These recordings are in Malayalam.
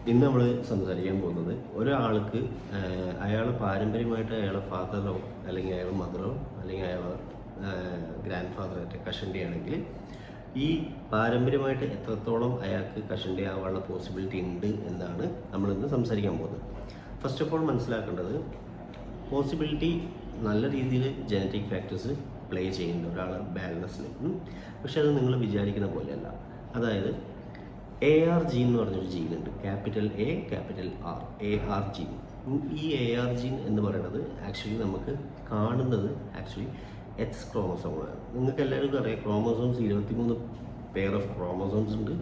ഇന്ന് നമ്മൾ സംസാരിക്കാൻ പോകുന്നത് ഒരാൾക്ക് അയാൾ പാരമ്പര്യമായിട്ട് അയാളെ ഫാദറോ അല്ലെങ്കിൽ അയാൾ മദറോ അല്ലെങ്കിൽ അയാൾ ഗ്രാൻഡ് ഫാദറായിട്ട് കഷണ്ടി ആണെങ്കിൽ ഈ പാരമ്പര്യമായിട്ട് എത്രത്തോളം അയാൾക്ക് കഷണ്ടി ആവാനുള്ള പോസിബിലിറ്റി ഉണ്ട് എന്നാണ് നമ്മളിന്ന് സംസാരിക്കാൻ പോകുന്നത്. ഫസ്റ്റ് ഓഫ് ഓൾ മനസ്സിലാക്കേണ്ടത് പോസിബിലിറ്റി നല്ല രീതിയിൽ ജനറ്റിക് ഫാക്ടേഴ്സ് പ്ലേ ചെയ്യുന്നുണ്ട് ഒരാൾ ബാലൻസിൽ. പക്ഷെ അത് നിങ്ങൾ വിചാരിക്കുന്ന പോലെയല്ല. അതായത് AR ജീൻ എന്ന് പറഞ്ഞൊരു ജീനുണ്ട്, capital A capital R, AR gene. ഈ AR ജീൻ എന്ന് പറയുന്നത് ആക്ച്വലി നമുക്ക് കാണുന്നത് ആക്ച്വലി എക്സ് ക്രോമസോമാണ്. നിങ്ങൾക്ക് എല്ലാവർക്കും അറിയാം ക്രോമസോംസ് 23 പെയർ ഓഫ് ക്രോമസോംസ് ഉണ്ട്.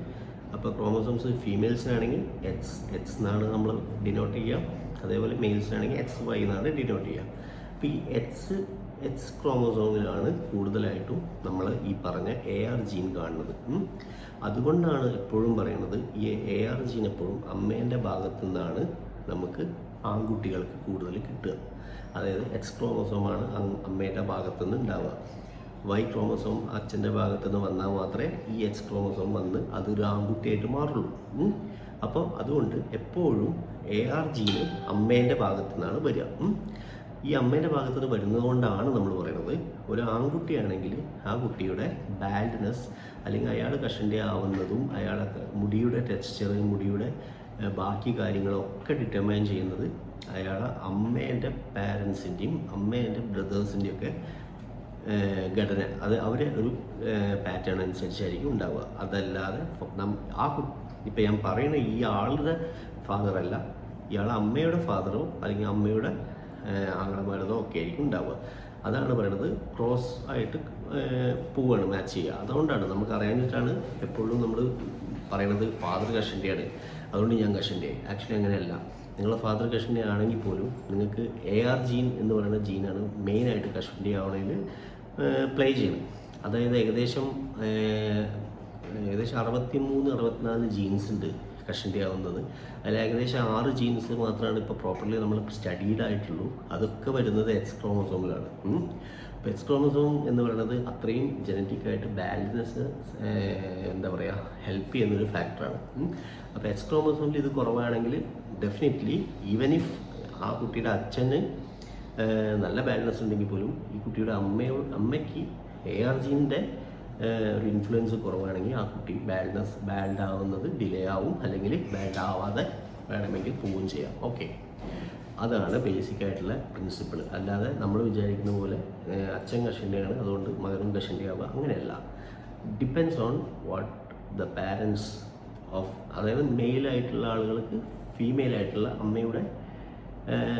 അപ്പോൾ ക്രോമസോംസ് ഫീമെയിൽസിനാണെങ്കിൽ എക്സ് എന്നാണ് നമ്മൾ ഡിനോട്ട് ചെയ്യുക, അതേപോലെ മെയിൽസിനാണെങ്കിൽ XY എന്നാണ് ഡിനോട്ട് ചെയ്യുക. അപ്പോൾ ഈ എക്സ് ക്രോമസോമിലാണ് കൂടുതലായിട്ടും നമ്മൾ ഈ പറഞ്ഞ AR ജീൻ കാണുന്നത്. അതുകൊണ്ടാണ് എപ്പോഴും പറയുന്നത് ഈ AR ജീൻ എപ്പോഴും അമ്മേൻ്റെ ഭാഗത്തു നിന്നാണ് നമുക്ക് ആൺകുട്ടികൾക്ക് കൂടുതൽ കിട്ടുക. അതായത് എക്സ് ക്രോമസോമാണ് അമ്മേൻ്റെ ഭാഗത്തു നിന്ന് ഉണ്ടാവുക. Y ക്രോമസോം അച്ഛൻ്റെ ഭാഗത്തു നിന്ന് വന്നാൽ മാത്രമേ ഈ എക്സ് ക്രോമസോം വന്ന് അതൊരു ആൺകുട്ടിയായിട്ട് മാറുള്ളൂ. അപ്പോൾ അതുകൊണ്ട് എപ്പോഴും AR ജീന് അമ്മേൻ്റെ ഭാഗത്തു നിന്നാണ് വരിക. ഈ അമ്മേൻ്റെ ഭാഗത്തു നിന്ന് വരുന്നത് കൊണ്ടാണ് നമ്മൾ പറയുന്നത് ഒരു ആൺകുട്ടിയാണെങ്കിൽ ആ കുട്ടിയുടെ ബാൽഡ്നെസ് അല്ലെങ്കിൽ അയാൾ കഷണ്ടി ആവുന്നതും അയാളെ മുടിയുടെ ടെക്സ്ചർ, മുടിയുടെ ബാക്കി കാര്യങ്ങളൊക്കെ ഡിറ്റർമൈൻ ചെയ്യുന്നത് അയാളെ അമ്മേൻ്റെ പാരൻസിൻ്റെയും അമ്മേൻ്റെ ബ്രദേഴ്സിൻ്റെയും ഒക്കെ ഘടന, അത് അവരെ ഒരു പാറ്റേൺ അനുസരിച്ചായിരിക്കും ഉണ്ടാവുക. അതല്ലാതെ ഇപ്പം ഞാൻ പറയുന്ന ഈ ആളുടെ ഫാദറല്ല, ഇയാളെ അമ്മയുടെ ഫാദറോ അല്ലെങ്കിൽ അമ്മയുടെ ആങ്ങളമാരതോ ഒക്കെ ആയിരിക്കും ഉണ്ടാവുക. അതാണ് പറയുന്നത് ക്രോസ് ആയിട്ട് പോവുകയാണ്, മാച്ച് ചെയ്യുക. അതുകൊണ്ടാണ് നമുക്ക് അറിയാഞ്ഞിട്ടാണ് എപ്പോഴും നമ്മൾ പറയണത് ഫാദർ കഷണ്ടിയാണ് അതുകൊണ്ട് ഞാൻ കഷണ്ടിയായി. ആക്ച്വലി അങ്ങനെയല്ല. നിങ്ങളെ ഫാദർ കഷണ്ടി ആണെങ്കിൽ പോലും നിങ്ങൾക്ക് AR ജീൻ എന്ന് പറയുന്ന ജീനാണ് മെയിനായിട്ട് കഷണ്ടി ആവണതിൽ പ്ലേ ചെയ്യുന്നത്. അതായത് ഏകദേശം 63-64 ജീൻസ് ഉണ്ട് കഷണ്ടി ആവുന്നത്. അതിൽ ഏകദേശം 6 ജീൻസ് മാത്രമാണ് ഇപ്പോൾ പ്രോപ്പർലി നമ്മൾ സ്റ്റഡീഡ് ആയിട്ടുള്ളൂ. അതൊക്കെ വരുന്നത് എക്സ് ക്രോമസോമിലാണ്. അപ്പോൾ എക്സ് ക്രോമസോം എന്ന് പറയുന്നത് അത്രയും ജനറ്റിക്കായിട്ട് ബാലൻസ് എന്താ പറയുക ഹെൽപ്പ് ചെയ്യുന്നൊരു ഫാക്ടറാണ്. അപ്പോൾ എക്സ് ക്രോമസോമിൽ ഇത് കുറവാണെങ്കിൽ ഡെഫിനറ്റ്ലി ഈവൻ ഇഫ് ആ കുട്ടിയുടെ അച്ഛന് നല്ല ബാലൻസ് ഉണ്ടെങ്കിൽ പോലും ഈ കുട്ടിയുടെ അമ്മയ്ക്ക് AR ജീൻ്റെ ഒരു ഇൻഫ്ലുവൻസ് കുറവാണെങ്കിൽ ആ കുട്ടി ബാൽഡ് ആവുന്നത് ഡിലേ ആവും, അല്ലെങ്കിൽ ബാൽഡ് ആവാതെ വേണമെങ്കിൽ പോവുകയും ചെയ്യാം. ഓക്കെ, അതാണ് ബേസിക് ആയിട്ടുള്ള പ്രിൻസിപ്പിൾ. അല്ലാതെ നമ്മൾ വിചാരിക്കുന്ന പോലെ അച്ഛൻ കഷണ്ടിയാണ് അതുകൊണ്ട് മകനും കഷണ്ടി ആവുക, അങ്ങനെയല്ല. Depends on what the parents of, അതായത് മെയിലായിട്ടുള്ള ആളുകൾക്ക് ഫീമെയിലായിട്ടുള്ള അമ്മയുടെ,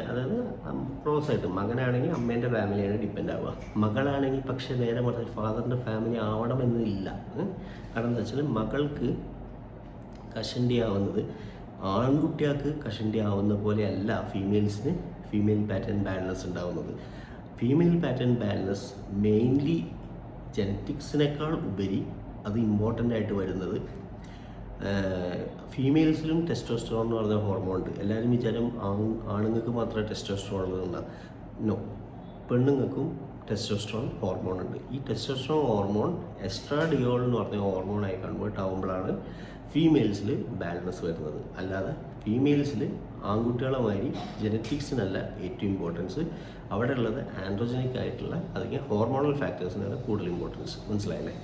അതായത് ക്രോസ് ആയിട്ട് മകനാണെങ്കിൽ അമ്മേൻ്റെ ഫാമിലിയാണ് ഡിപ്പെൻഡ് ആവുക, മകളാണെങ്കിൽ പക്ഷേ നേരെ മറിച്ച് ഫാദറിൻ്റെ ഫാമിലി ആവണമെന്നില്ല. കാരണം എന്താ വെച്ചാൽ മകൾക്ക് കഷണ്ടി ആവുന്നത് ആൺകുട്ടികൾക്ക് കഷണ്ടി ആവുന്ന പോലെയല്ല ഫീമെയിൽസിന് ഫീമെയിൽ പാറ്റേൺ ബാലൻസ് ഉണ്ടാവുന്നത്. ഫീമെയിൽ പാറ്റേൺ ബാലൻസ് മെയിൻലി ജനറ്റിക്സിനേക്കാൾ ഉപരി അത് ഇമ്പോർട്ടൻ്റ് ആയിട്ട് വരുന്നത് ഫീമെയിൽസിലും ടെസ്റ്റോസ്റ്ററോൺ എന്ന് പറഞ്ഞ ഹോർമോൺ ഉണ്ട്. എല്ലാവരും വിചാരം ആണുങ്ങൾക്ക് മാത്രമേ ടെസ്റ്റോസ്റ്ററോൺ ഉള്ളതുണ്ടാകും. നോ, പെണ്ണുങ്ങൾക്കും ടെസ്റ്റോസ്റ്ററോൺ ഹോർമോൺ ഉണ്ട്. ഈ ടെസ്റ്റോസ്റ്ററോൺ ഹോർമോൺ എസ്ട്രാഡിയോൾ എന്ന് പറഞ്ഞ ഹോർമോണായി കൺവേർട്ട് ആകുമ്പോഴാണ് ഫീമെയിൽസിൽ ബാലൻസ് വരുന്നത്. അല്ലാതെ ഫീമെയിൽസിൽ ആൺകുട്ടികളെ മാതിരി ജനറ്റിക്സിനല്ല ഏറ്റവും ഇമ്പോർട്ടൻസ്. അവിടെ ഉള്ളത് ആൻഡ്രോജനിക് ആയിട്ടുള്ള അല്ലെങ്കിൽ ഹോർമോണൽ ഫാക്ടേഴ്സിനാണ് കൂടുതൽ ഇമ്പോർട്ടൻസ്. മനസ്സിലായല്ലേ?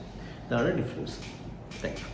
ഇതാണ് ഡിഫറൻസ്. Thank you.